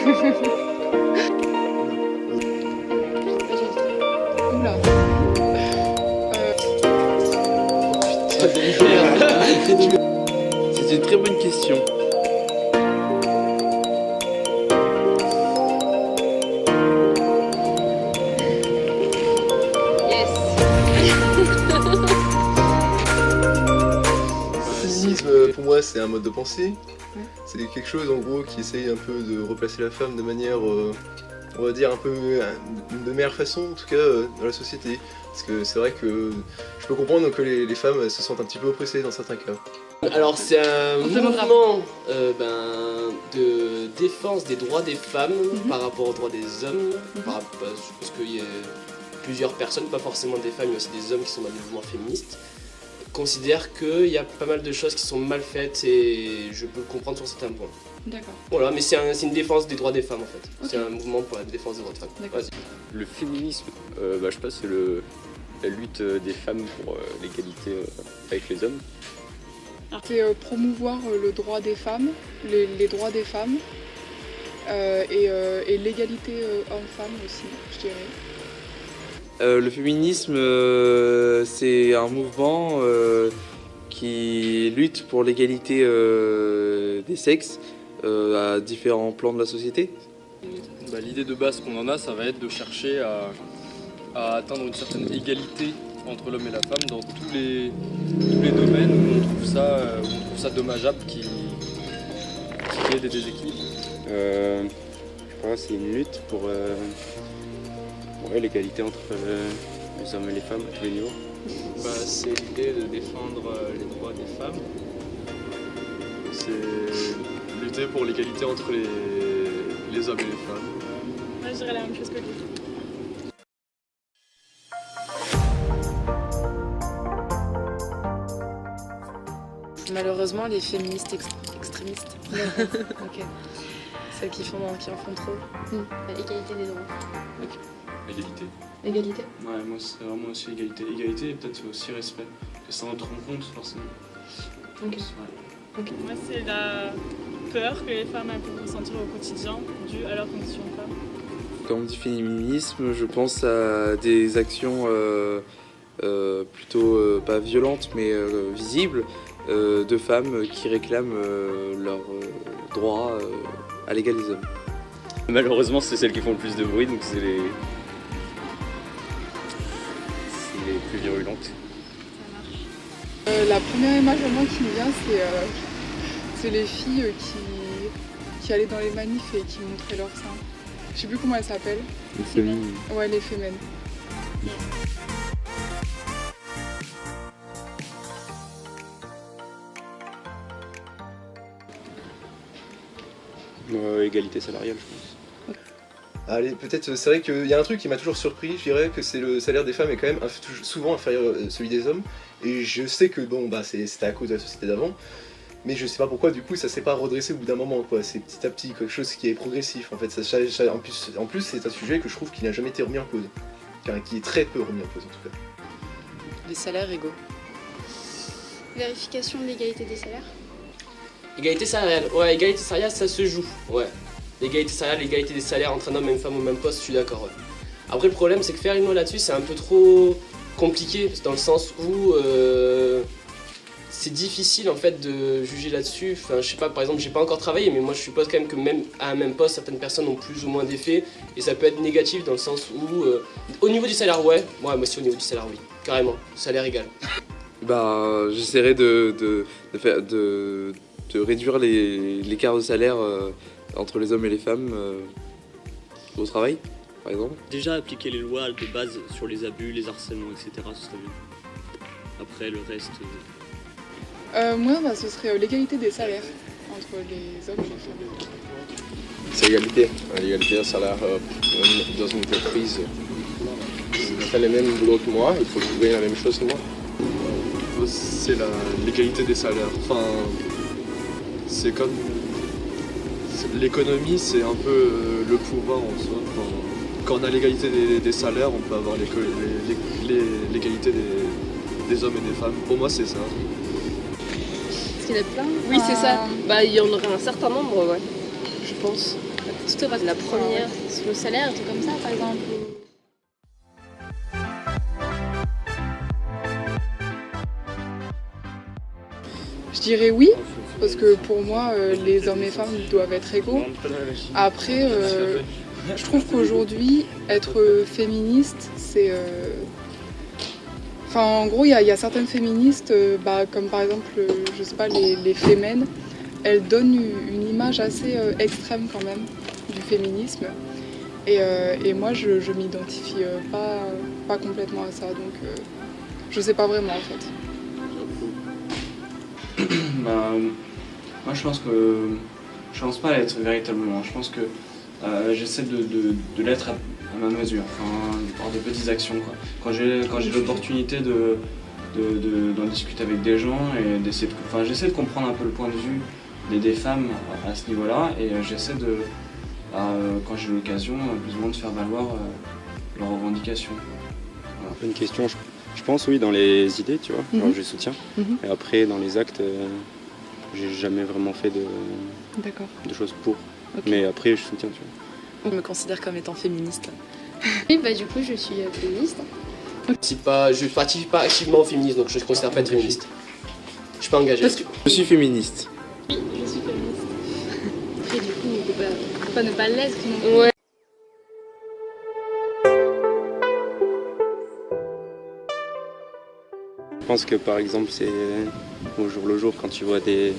Oula. C'est une très bonne question. Le féminisme, pour moi, c'est un mode de pensée. C'est quelque chose, en gros, qui essaye un peu de replacer la femme de manière, on va dire, un peu de meilleure façon, en tout cas, dans la société. Parce que c'est vrai que je peux comprendre que les femmes se sentent un petit peu oppressées dans certains cas. Alors c'est un mouvement de défense des droits des femmes par rapport aux droits des hommes, parce qu'il y a plusieurs personnes, pas forcément des femmes, mais aussi des hommes qui sont dans des mouvements féministes, considèrent qu'il y a pas mal de choses qui sont mal faites et je peux le comprendre sur certains points. D'accord. Voilà, mais c'est une défense des droits des femmes en fait. Ok. C'est un mouvement pour la défense des droits des femmes. D'accord. Vas-y. Le féminisme, je pense que c'est la lutte des femmes pour l'égalité avec les hommes. C'est promouvoir le droit des femmes, les droits des femmes et l'égalité homme-femme aussi, je dirais. Le féminisme, c'est un mouvement qui lutte pour l'égalité des sexes à différents plans de la société. L'idée de base qu'on en a, ça va être de chercher à atteindre une certaine égalité entre l'homme et la femme dans tous les domaines où on trouve ça dommageable qu'il y ait des déséquilibres. Je crois que c'est une lutte pour l'égalité entre les hommes et les femmes à tous les niveaux. C'est l'idée de défendre les droits des femmes. C'est lutter pour l'égalité entre les hommes et les femmes. Moi, je dirais la même chose que lui. Malheureusement, les féministes extrémistes. Ok. Celles qui en font trop. Égalité des droits. Égalité. Égalité. Ouais, moi c'est vraiment aussi égalité. Égalité et peut-être aussi respect. Que ça rentre en compte forcément. Ok. Ouais. Ok. Moi, c'est la peur que les femmes peuvent ressentir au quotidien due à leur condition de femme. Quand on dit féminisme, je pense à des actions plutôt pas violentes mais visibles de femmes qui réclament leurs droits à l'égal des hommes. Malheureusement, c'est celles qui font le plus de bruit, donc c'est les plus virulentes. La première image à moi qui me vient, c'est les filles qui allaient dans les manifs et qui montraient leurs seins. Je sais plus comment elles s'appellent. Les féminines. Ouais, les fémènes. Égalité salariale, je pense. Allez, peut-être, c'est vrai qu'il y a un truc qui m'a toujours surpris, je dirais que c'est le salaire des femmes est quand même souvent inférieur à celui des hommes. Et je sais que bon, c'était à cause de la société d'avant, mais je sais pas pourquoi du coup ça s'est pas redressé au bout d'un moment, quoi. C'est petit à petit quelque chose qui est progressif en fait. En plus c'est un sujet que je trouve qui n'a jamais été remis en cause, qui est très peu remis en cause en tout cas. Les salaires égaux. Vérification de l'égalité des salaires. Égalité salariale, ouais, égalité salariale ça se joue, ouais. L'égalité salariale, l'égalité des salaires entre un homme et une femme au même poste, je suis d'accord, ouais. Après le problème c'est que faire une loi là-dessus c'est un peu trop compliqué, dans le sens où c'est difficile en fait de juger là-dessus. Enfin je sais pas, par exemple j'ai pas encore travaillé mais moi je suppose quand même que même à un même poste certaines personnes ont plus ou moins d'effets et ça peut être négatif dans le sens où au niveau du salaire ouais, moi aussi au niveau du salaire oui, carrément, salaire égal. J'essaierai de réduire l'écart de salaire entre les hommes et les femmes au travail, par exemple. Déjà appliquer les lois de base sur les abus, les harcèlements, etc. Ce serait bien. Après le reste... Moi, ce serait l'égalité des salaires entre les hommes et les femmes. C'est l'égalité de salaire dans une entreprise. Si tu fais le même boulot que moi, il faut trouver la même chose que moi. C'est l'égalité des salaires. Enfin, c'est comme... L'économie, c'est un peu le pouvoir en soi. Enfin, quand on a l'égalité des salaires, on peut avoir l'égalité des hommes et des femmes. Pour moi, c'est ça. Est-ce qu'il y en a plein? Oui, c'est ça. Il y en aurait un certain nombre, ouais, je pense. Surtout à partir de la première, sur le salaire, un truc comme ça par exemple. Je dirais oui, parce que pour moi, les hommes et femmes doivent être égaux. Après, je trouve qu'aujourd'hui, être féministe, c'est... Enfin, en gros, il y a certaines féministes, comme par exemple, je sais pas, les Femen, elles donnent une image assez extrême quand même du féminisme. Et moi, je m'identifie pas complètement à ça, donc je sais pas vraiment en fait. Moi je pense pas à l'être véritablement. Je pense que j'essaie de l'être à ma mesure, enfin, par de petites actions, quoi. Quand j'ai l'opportunité d'en discuter avec des gens et d'essayer j'essaie de comprendre un peu le point de vue des femmes à ce niveau-là, et j'essaie de, quand j'ai l'occasion, plus ou moins de faire valoir leurs revendications. Voilà. Bonne question. Je pense oui dans les idées, tu vois, genre je soutiens. Et après dans les actes, j'ai jamais vraiment fait de choses pour. Okay. Mais après je soutiens, tu vois. Je me considère comme étant féministe. Oui, du coup je suis féministe. Je participe pas activement au féminisme, donc je ne considère pas être féministe. Je suis pas engagé. Je suis féministe. Oui, je suis féministe. Et du coup, on peut pas ne pas l'être non plus. Ouais. Je pense que par exemple c'est au jour le jour quand tu vois des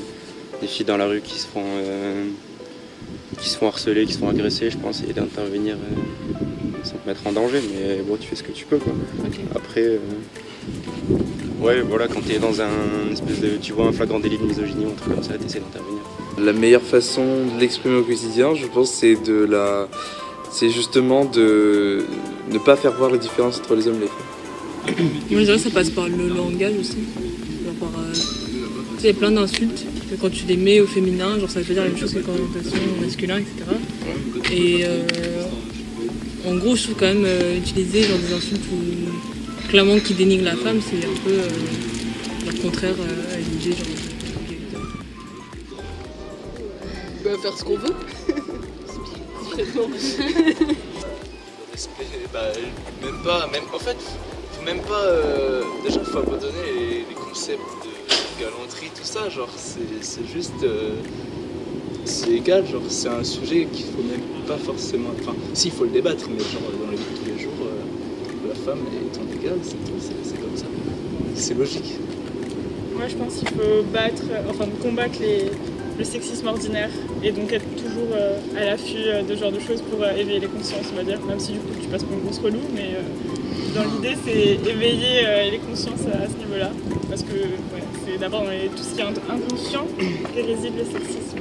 filles dans la rue qui se font harceler, qui se font agresser, je pense essayer d'intervenir sans te mettre en danger, mais bon tu fais ce que tu peux quoi. Okay. Après ouais voilà, quand t'es dans tu vois un flagrant délit de misogynie ou un truc comme ça, t'essaies d'intervenir. La meilleure façon de l'exprimer au quotidien, je pense, c'est justement de ne pas faire voir les différences entre les hommes et les femmes. Moi je dirais que ça passe par le langage aussi. Genre il y a plein d'insultes que quand tu les mets au féminin, genre ça veut dire la même chose que connotation masculin, etc. Et en gros je trouve quand même utiliser genre des insultes clairement qui dénigrent la femme, c'est un peu le contraire à l'idée genre faire ce qu'on veut. En fait, faut même pas. Déjà, faut abandonner les concepts de galanterie, tout ça. Genre, c'est juste. C'est égal, genre, c'est un sujet qu'il faut même pas forcément. Enfin, si, il faut le débattre, mais genre, dans la vie de tous les jours, la femme étant égale, c'est comme ça. C'est logique. Moi, je pense qu'il faut combattre le sexisme ordinaire et donc être toujours à l'affût de ce genre de choses pour éveiller les consciences, on va dire, même si du coup tu passes pour une grosse relou, mais dans l'idée c'est éveiller les consciences à ce niveau-là, parce que c'est d'abord dans tout ce qui est inconscient qui réside le sexisme.